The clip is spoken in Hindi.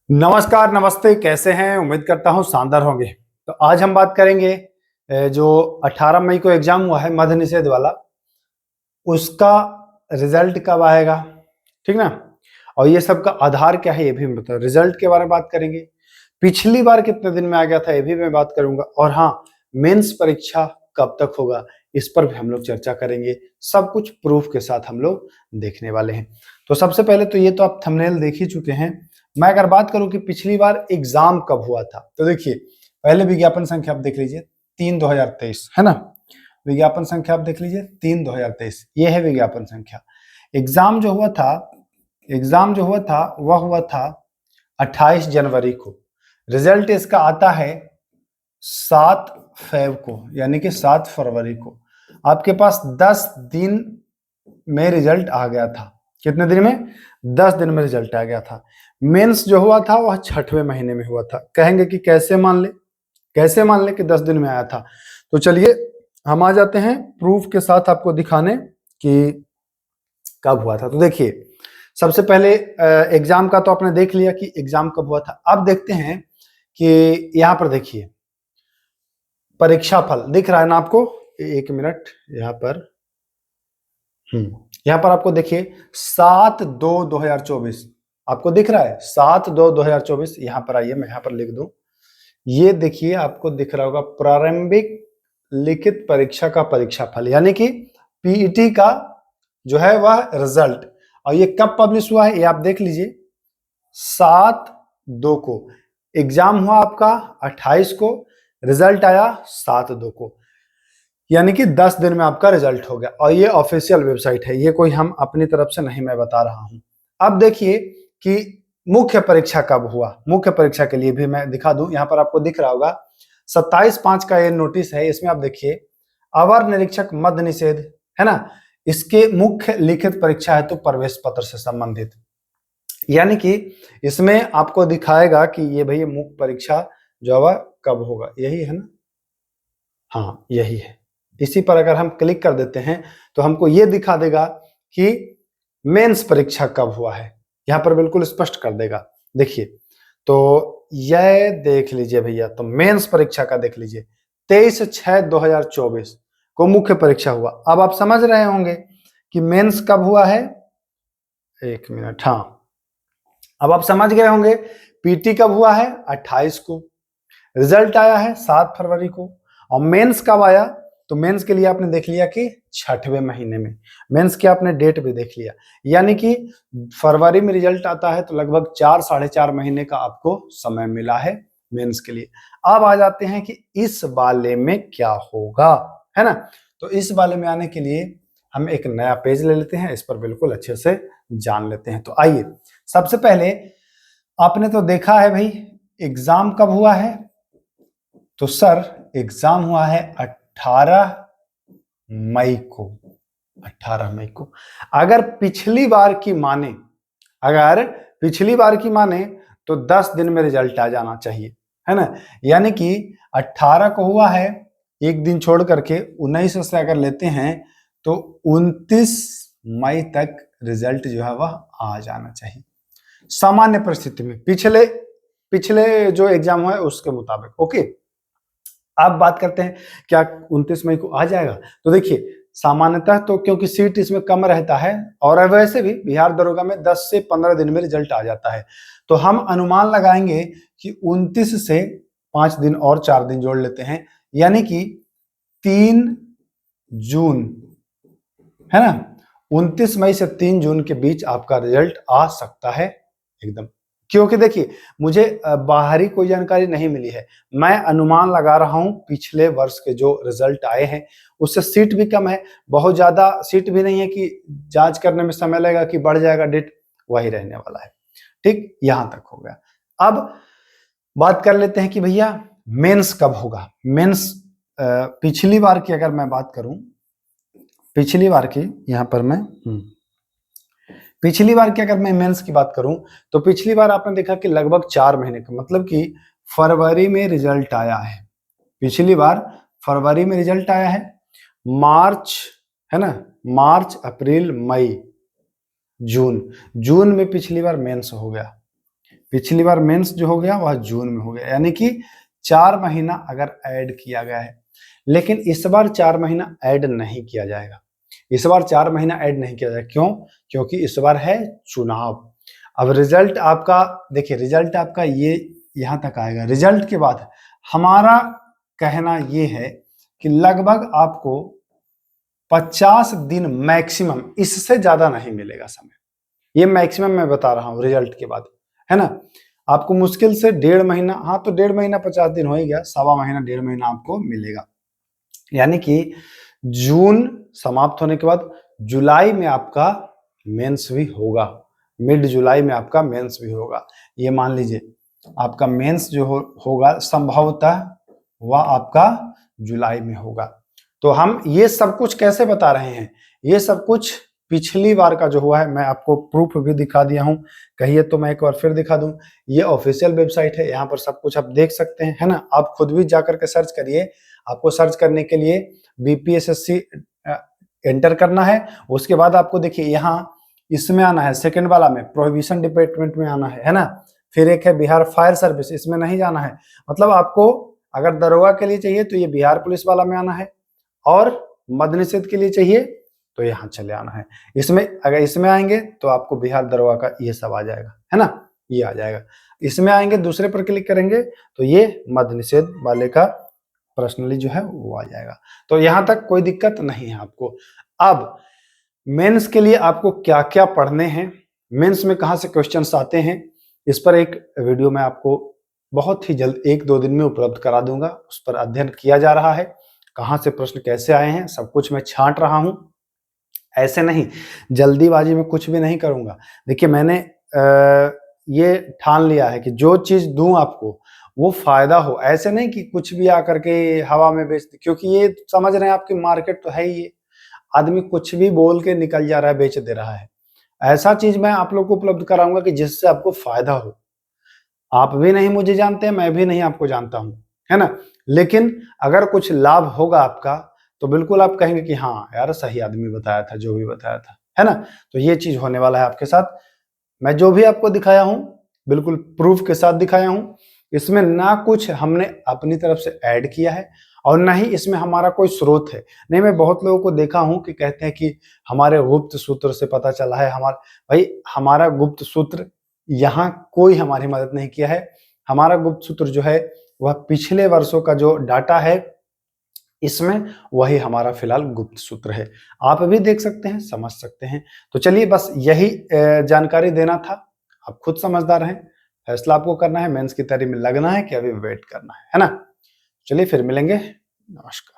नमस्कार, नमस्ते, कैसे हैं? उम्मीद करता हूँ शानदार होंगे। तो आज हम बात करेंगे जो 18 मई को एग्जाम हुआ है मद्य निषेध वाला, उसका रिजल्ट कब आएगा, ठीक ना? और ये सब का आधार क्या है ये भी मतलब रिजल्ट के बारे में बात करेंगे। पिछली बार कितने दिन में आ गया था ये भी मैं बात करूंगा। और हाँ, मेंस परीक्षा कब तक होगा इस पर भी हम लोग चर्चा करेंगे। सब कुछ प्रूफ के साथ हम लोग देखने वाले हैं। तो सबसे पहले तो ये तो आप थंबनेल देख ही चुके हैं। मैं अगर बात करूं कि पिछली बार एग्जाम कब हुआ था, तो देखिए पहले विज्ञापन संख्या आप देख लीजिए 3/2023, है ना? विज्ञापन संख्या आप देख लीजिए 3/2023, ये है विज्ञापन संख्या। एग्जाम जो हुआ था वह हुआ था 28 जनवरी को। रिजल्ट इसका आता है 7 फेब को, यानी कि 7 फरवरी को। आपके पास 10 दिन में रिजल्ट आ गया था। कितने दिन में? 10 दिन में रिजल्ट आ गया था। मेंस जो हुआ था वह 6वें महीने में हुआ था। कहेंगे कि कैसे मान ले कि 10 दिन में आया था। तो चलिए हम आ जाते हैं प्रूफ के साथ आपको दिखाने कि कब हुआ था। तो देखिए सबसे पहले एग्जाम का तो आपने देख लिया कि एग्जाम कब हुआ था। अब देखते हैं कि यहाँ पर देखिए परीक्षा फल दिख रहा है ना आपको? एक मिनट, यहाँ पर आपको देखिए 7/2/2024 आपको दिख रहा है। 7/2/2024 यहाँ पर आइए, मैं यहाँ पर लिख दूं। ये देखिए आपको दिख रहा होगा प्रारंभिक लिखित परीक्षा का परीक्षा फल, यानी कि पीईटी का जो है वह रिजल्ट। और ये कब पब्लिश हुआ है ये आप देख लीजिए, 7/2 को। एग्जाम हुआ आपका 28 को, रिजल्ट आया 7/2 को, यानी कि 10 दिन में आपका रिजल्ट हो गया। और ये ऑफिशियल वेबसाइट है, ये कोई हम अपनी तरफ से नहीं मैं बता रहा हूं। अब देखिए कि मुख्य परीक्षा कब हुआ। मुख्य परीक्षा के लिए भी मैं दिखा दूं, यहाँ पर आपको दिख रहा होगा 27/5 का ये नोटिस है। इसमें आप देखिए अवर निरीक्षक मद्य निषेध, है ना? इसके मुख्य लिखित परीक्षा है तो प्रवेश पत्र से संबंधित, यानी कि इसमें आपको दिखाएगा कि ये भाई मुख्य परीक्षा जो है कब होगा। यही है ना? हाँ यही है। इसी पर अगर हम क्लिक कर देते हैं तो हमको ये दिखा देगा कि मेंस परीक्षा कब हुआ है, यहाँ पर बिल्कुल स्पष्ट कर देगा। देखिए तो यह देख लीजिए भैया, तो मेंस परीक्षा का देख लीजिए 23/6/2024 को मुख्य परीक्षा हुआ। अब आप समझ रहे होंगे कि मेंस कब हुआ है। एक मिनट, हाँ अब आप समझ गए होंगे। पीटी कब हुआ है? 28 को। रिजल्ट आया है 7 फरवरी को। और मेंस कब आया? तो मेंस के लिए आपने देख लिया कि 6वें महीने में। मेंस के आपने डेट भी देख लिया, यानी कि फरवरी में रिजल्ट आता है तो लगभग 4-4.5 महीने का आपको समय मिला है मेंस के लिए। अब आ जाते हैं कि इस वाले में क्या होगा, है ना? तो इस वाले में आने के लिए हम एक नया पेज ले लेते हैं, इस पर बिल्कुल अच्छे से जान लेते हैं। तो आइए सबसे पहले आपने तो देखा है भाई एग्जाम कब हुआ है, तो सर एग्जाम हुआ है 18 मई को। 18 मई को। अगर पिछली बार की माने तो 10 दिन में रिजल्ट आ जाना चाहिए, है ना? यानी कि 18 को हुआ है, एक दिन छोड़ करके 19 से अगर लेते हैं तो 29 मई तक रिजल्ट जो है वह आ जाना चाहिए सामान्य परिस्थिति में, पिछले जो एग्जाम हुआ है उसके मुताबिक। ओके, अब बात करते हैं क्या 29 मई को आ जाएगा। तो देखिए सामान्यतः तो क्योंकि सीट इसमें कम रहता है और वैसे भी बिहार दरोगा में 10 से 15 दिन में रिजल्ट आ जाता है, तो हम अनुमान लगाएंगे कि 29 से 5 दिन और 4 दिन जोड़ लेते हैं, यानी कि 3 जून, है ना? 29 मई से 3 जून के बीच आपका रिजल्ट आ सकता है एकदम। क्योंकि देखिए मुझे बाहरी कोई जानकारी नहीं मिली है, मैं अनुमान लगा रहा हूं पिछले वर्ष के जो रिजल्ट आए हैं उससे। सीट भी कम है, बहुत ज्यादा सीट भी नहीं है कि जांच करने में समय लगेगा कि बढ़ जाएगा डेट, वही रहने वाला है। ठीक, यहां तक हो गया। अब बात कर लेते हैं कि भैया मेंस कब होगा। मेंस पिछली बार की अगर मैं बात करूं, पिछली बार की यहां पर मैं पिछली बार की अगर मैं मेंस की बात करूं तो पिछली बार आपने देखा कि लगभग 4 महीने का, मतलब कि फरवरी में रिजल्ट आया है। पिछली बार फरवरी में रिजल्ट आया है, मार्च, है ना? मार्च, अप्रैल, मई, जून में पिछली बार मेंस हो गया। पिछली बार मेंस जो हो गया वह जून में हो गया, यानी कि 4 महीना अगर ऐड किया गया है। लेकिन इस बार 4 महीना ऐड नहीं किया जाएगा, इस बार 4 महीना ऐड नहीं किया जाएगा। क्यों? क्योंकि इस बार है चुनाव। अब रिजल्ट आपका, देखिए रिजल्ट आपका ये यहां तक आएगा। रिजल्ट के बाद हमारा कहना ये है कि लगभग आपको 50 दिन मैक्सिमम, इससे ज्यादा नहीं मिलेगा समय। ये मैक्सिमम मैं बता रहा हूं रिजल्ट के बाद, है ना। आपको मुश्किल से 1.5 महीना, हाँ तो 1.5 महीना 50 दिन हो ही गया, सवा महीना 1.5 महीना आपको मिलेगा। यानी कि जून समाप्त होने के बाद जुलाई में आपका मेंस भी होगा, मिड जुलाई में आपका मेंस भी होगा। ये मान लीजिए आपका मेंस जो होगा संभवतः वह आपका जुलाई में होगा। तो हम ये सब कुछ कैसे बता रहे हैं? ये सब कुछ पिछली बार का जो हुआ है मैं आपको प्रूफ भी दिखा दिया हूं। कहिए तो मैं एक बार फिर दिखा दूं। ये ऑफिशियल वेबसाइट है, यहाँ पर सब कुछ आप देख सकते हैं, है ना। आप खुद भी जाकर के सर्च करिए। आपको सर्च करने के लिए बीपीएसएससी एंटर करना है। उसके बाद आपको देखिए यहाँ इसमें आना है, सेकंड वाला में प्रोहिबिशन डिपार्टमेंट में आना है ना। फिर एक है बिहार फायर सर्विस, इसमें नहीं जाना है। मतलब आपको अगर दरोगा के लिए चाहिए तो ये बिहार पुलिस वाला में आना है, और मद्य निषेध के लिए चाहिए तो यहाँ चले आना है। इसमें अगर इसमें आएंगे तो आपको बिहार दरोगा का ये सब आ जाएगा, है ना, ये आ जाएगा। इसमें आएंगे, दूसरे पर क्लिक करेंगे तो ये मद्य निषेध वाले का पर्सनली जो है वो आ जाएगा। तो यहाँ तक कोई दिक्कत नहीं है आपको। अब मेंस के लिए आपको क्या क्या पढ़ने हैं, मेंस में कहाँ से क्वेश्चंस आते हैं, इस पर एक वीडियो मैं आपको बहुत ही जल्द 1-2 दिन में उपलब्ध करा दूंगा। उस पर अध्ययन किया जा रहा है, कहाँ से प्रश्न कैसे आए हैं सब कुछ मैं छांट रहा हूं। ऐसे नहीं, जल्दीबाजी में कुछ भी नहीं करूंगा। देखिए मैंने ये ठान लिया है कि जो चीज दूं आपको वो फायदा हो। ऐसे नहीं कि कुछ भी आकर के हवा में बेच दे, क्योंकि ये समझ रहे हैं आपकी मार्केट तो है ही ये, आदमी कुछ भी बोल के निकल जा रहा है, बेच दे रहा है। ऐसा चीज मैं आप लोग को उपलब्ध कराऊंगा कि जिससे आपको फायदा हो। आप भी नहीं मुझे जानते हैं, मैं भी नहीं आपको जानता हूं, है ना। लेकिन अगर कुछ लाभ होगा आपका तो बिल्कुल आप कहेंगे कि हाँ यार सही आदमी बताया था, जो भी बताया था, है ना। तो ये चीज होने वाला है आपके साथ। मैं जो भी आपको दिखाया हूं बिल्कुल प्रूफ के साथ दिखाया हूं। इसमें ना कुछ हमने अपनी तरफ से ऐड किया है और ना ही इसमें हमारा कोई स्रोत है। नहीं, मैं बहुत लोगों को देखा हूं कि कहते हैं कि हमारे गुप्त सूत्र से पता चला है। भाई हमारा गुप्त सूत्र यहाँ कोई हमारी मदद नहीं किया है। हमारा गुप्त सूत्र जो है वह पिछले वर्षों का जो डाटा है इसमें वही हमारा फिलहाल गुप्त सूत्र है। आप भी देख सकते हैं, समझ सकते हैं। तो चलिए बस यही जानकारी देना था। आप खुद समझदार हैं, फैसला आपको करना है, मेंस की तैयारी में लगना है कि अभी वेट करना है ना। चलिए फिर मिलेंगे, नमस्कार।